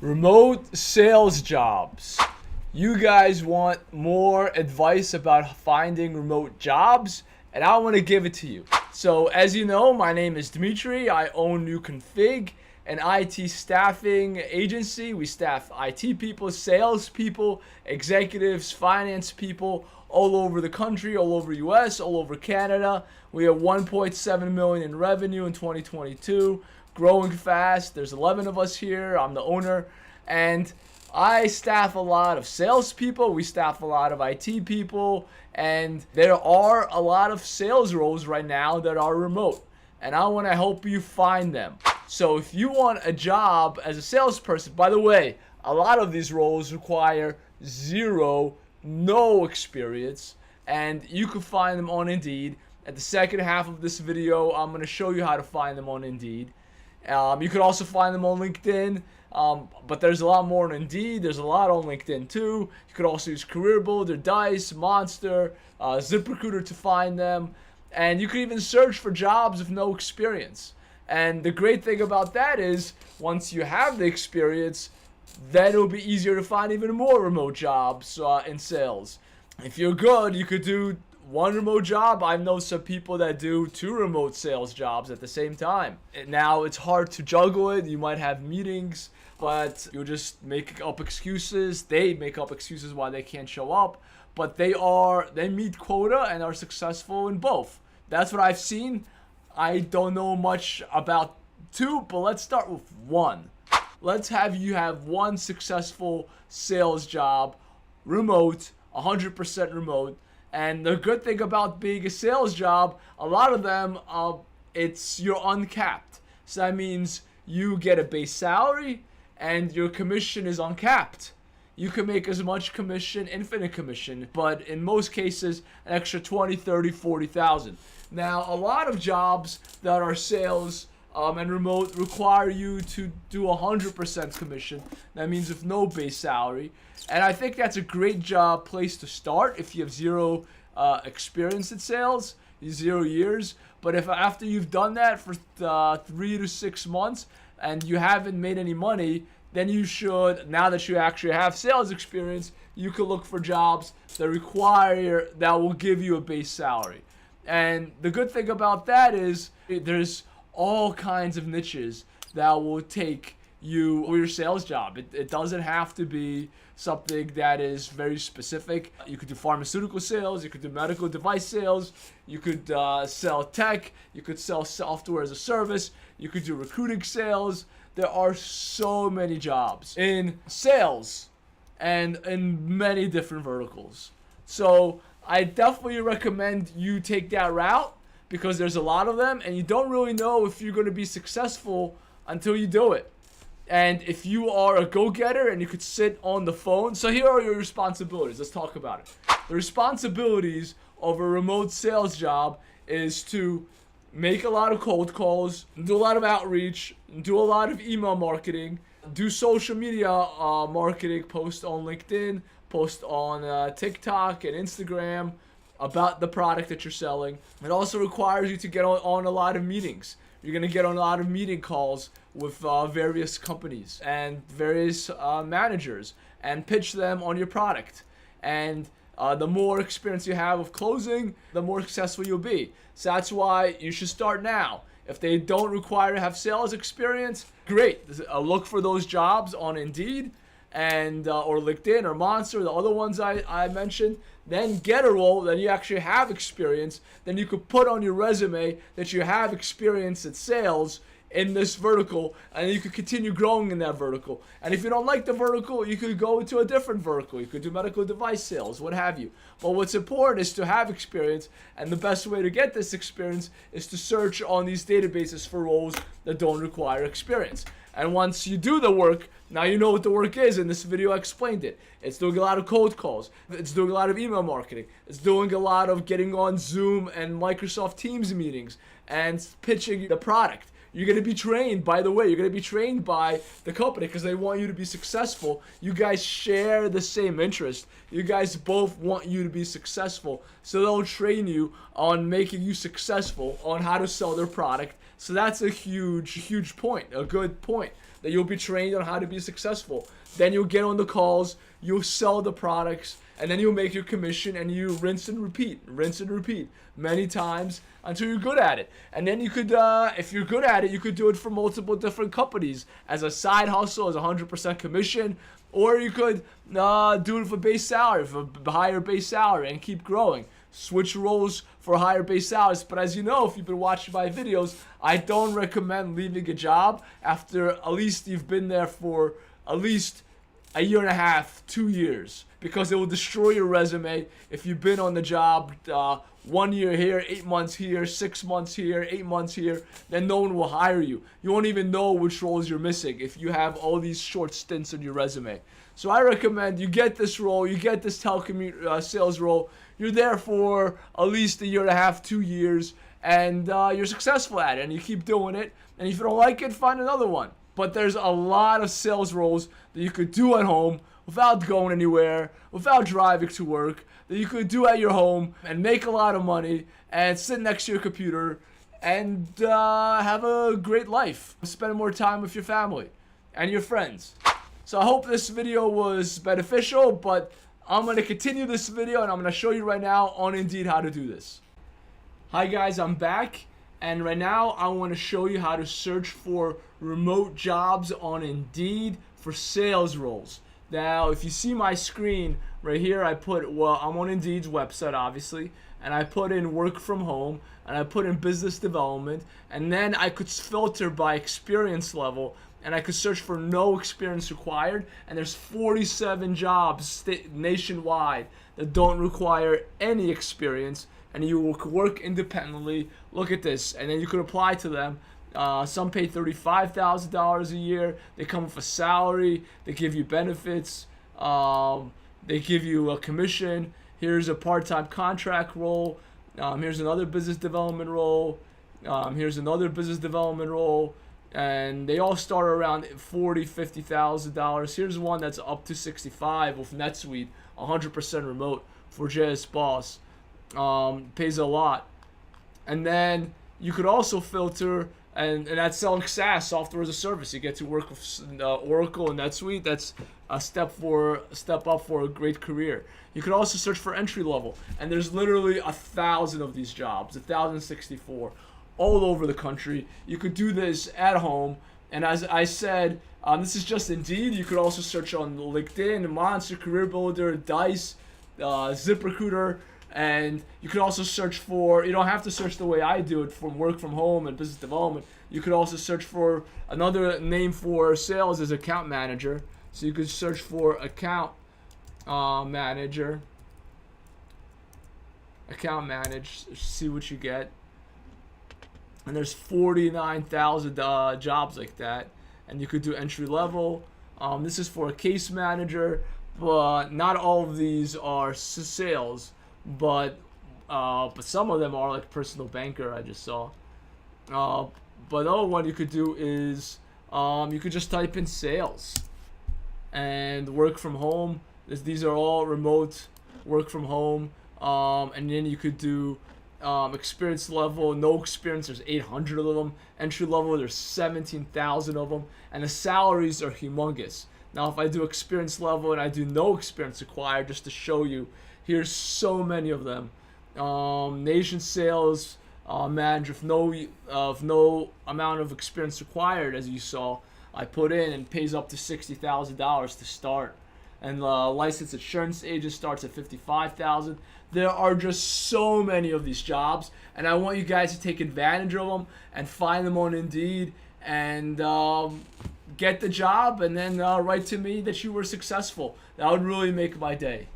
Remote sales jobs. You guys want more advice about finding remote jobs, and I want to give it to you. So, as you know, my name is Dimitri. I own New Config, an IT staffing agency. We staff IT people, sales people, executives, finance people all over the country, all over US, all over Canada. We have 1.7 million in revenue in 2022, growing fast. There's 11 of us here. I'm the owner, and I staff a lot of salespeople. We staff a lot of IT people, and there are a lot of sales roles right now that are remote, and I want to help you find them. So if you want a job as a salesperson, by the way, a lot of these roles require no experience, and you can find them on Indeed. At the second half of this video, I'm going to show you how to find them on Indeed. You could also find them on LinkedIn, but there's a lot more on Indeed. There's a lot on LinkedIn too. You could also use Career Builder, Dice, Monster, ZipRecruiter to find them. And you could even search for jobs with no experience. And the great thing about that is once you have the experience, then it'll be easier to find even more remote jobs in sales. If you're good, you could do one remote job. I know some people that do two remote sales jobs at the same time. Now, it's hard to juggle it. You might have meetings, but you'll just make up excuses. They make up excuses why they can't show up, but they meet quota and are successful in both. That's what I've seen. I don't know much about two, but let's start with one. Let's have you have one successful sales job, remote, 100% remote. And the good thing about being a sales job, a lot of them, you're uncapped. So that means you get a base salary and your commission is uncapped. You can make as much commission, infinite commission, but in most cases, an extra 20, 30, 40,000. Now, a lot of jobs that are sales and remote require you to do 100% commission. That means with no base salary. And I think that's a great job place to start if you have zero experience in sales, 0 years. But if after you've done that for 3 to 6 months and you haven't made any money, then you should, now that you actually have sales experience, you can look for jobs that will give you a base salary. And the good thing about that is there's all kinds of niches that will take you or your sales job. It doesn't have to be something that is very specific. You could do pharmaceutical sales, you could do medical device sales, you could sell tech, you could sell software as a service, you could do recruiting sales. There are so many jobs in sales and in many different verticals. So I definitely recommend you take that route because there's a lot of them and you don't really know if you're going to be successful until you do it. And if you are a go-getter and you could sit on the phone, so here are your responsibilities. Let's talk about it. The responsibilities of a remote sales job is to make a lot of cold calls, do a lot of outreach, do a lot of email marketing, do social media marketing, post on LinkedIn, post on TikTok and Instagram about the product that you're selling. It also requires you to get on a lot of meetings. You're going to get on a lot of meeting calls with various companies and various managers and pitch them on your product. And the more experience you have of closing, the more successful you'll be. So that's why you should start now. If they don't require to have sales experience, great. Look for those jobs on Indeed and or LinkedIn or Monster, the other ones I mentioned. Then get a role that you actually have experience. Then you could put on your resume that you have experience at sales in this vertical, and you could continue growing in that vertical. And if you don't like the vertical, you could go into a different vertical. You could do medical device sales, what have you. But what's important is to have experience, and the best way to get this experience is to search on these databases for roles that don't require experience. And once you do the work, now you know what the work is. In this video, I explained it. It's doing a lot of cold calls. It's doing a lot of email marketing. It's doing a lot of getting on Zoom and Microsoft Teams meetings and pitching the product. You're going to be trained, by the way, you're going to be trained by the company because they want you to be successful. You guys share the same interest. You guys both want you to be successful. So they'll train you on making you successful, on how to sell their product. So that's a huge point, a good point. that you'll be trained on how to be successful. Then you'll get on the calls, you'll sell the products, and then you'll make your commission, and you rinse and repeat many times until you're good at it. And then you could, if you're good at it, you could do it for multiple different companies as a side hustle, as 100% commission, or you could do it for base salary, for higher base salary, and keep growing. Switch roles for higher base salaries. But as you know, if you've been watching my videos, I don't recommend leaving a job after at least you've been there for at least a year and a half, 2 years, because it will destroy your resume if you've been on the job 1 year here, 8 months here, 6 months here, 8 months here. Then no one will hire you. You won't even know which roles you're missing if you have all these short stints on your resume. So I recommend you get this role, you get this telecommunications sales role. You're there for at least a year and a half, 2 years, and you're successful at it, and you keep doing it. And if you don't like it, find another one. But there's a lot of sales roles that you could do at home without going anywhere, without driving to work, that you could do at your home and make a lot of money and sit next to your computer and have a great life. Spend more time with your family and your friends. So I hope this video was beneficial, but I'm going to continue this video and I'm going to show you right now on Indeed how to do this. Hi guys, I'm back. And right now, I want to show you how to search for remote jobs on Indeed for sales roles. Now, if you see my screen right here, I put, well, I'm on Indeed's website, obviously, and I put in work from home, and I put in business development, and then I could filter by experience level, and I could search for no experience required, and there's 47 jobs nationwide that don't require any experience, and you will work independently. Look at this, and then you could apply to them. Some pay $35,000 a year. They come with a salary. They give you benefits. They give you a commission. Here's a part-time contract role. Here's another business development role. Here's another business development role. And they all start around $40,000, $50,000. Here's one that's up to $65,000 with NetSuite, 100% remote for JS Boss. Pays a lot. And then you could also filter, and that's selling SaaS, software as a service. You get to work with Oracle and NetSuite. That's a step up for a great career. You could also search for entry level, and there's literally 1,000 of these jobs, 1,064, all over the country. You could do this at home, and as I said, this is just Indeed. You could also search on LinkedIn, Monster, Career Builder, Dice, ZipRecruiter. And you could also search for, you don't have to search the way I do it from work from home and business development. You could also search for, another name for sales is account manager. So you could search for account manager, account manage, see what you get. And there's 49,000 jobs like that. And you could do entry level. This is for a case manager, but not all of these are sales. But some of them are, like personal banker I just saw. But another one you could do is you could just type in sales and work from home. These are all remote work from home. And then you could do experience level, no experience, there's 800 of them. Entry level, there's 17,000 of them. And the salaries are humongous. Now if I do experience level and I do no experience required, just to show you, here's so many of them. Nation sales manager of no amount of experience required, as you saw, I put in, and pays up to $60,000 to start. And licensed insurance agent starts at $55,000. There are just so many of these jobs, and I want you guys to take advantage of them and find them on Indeed and get the job, and then write to me that you were successful. That would really make my day.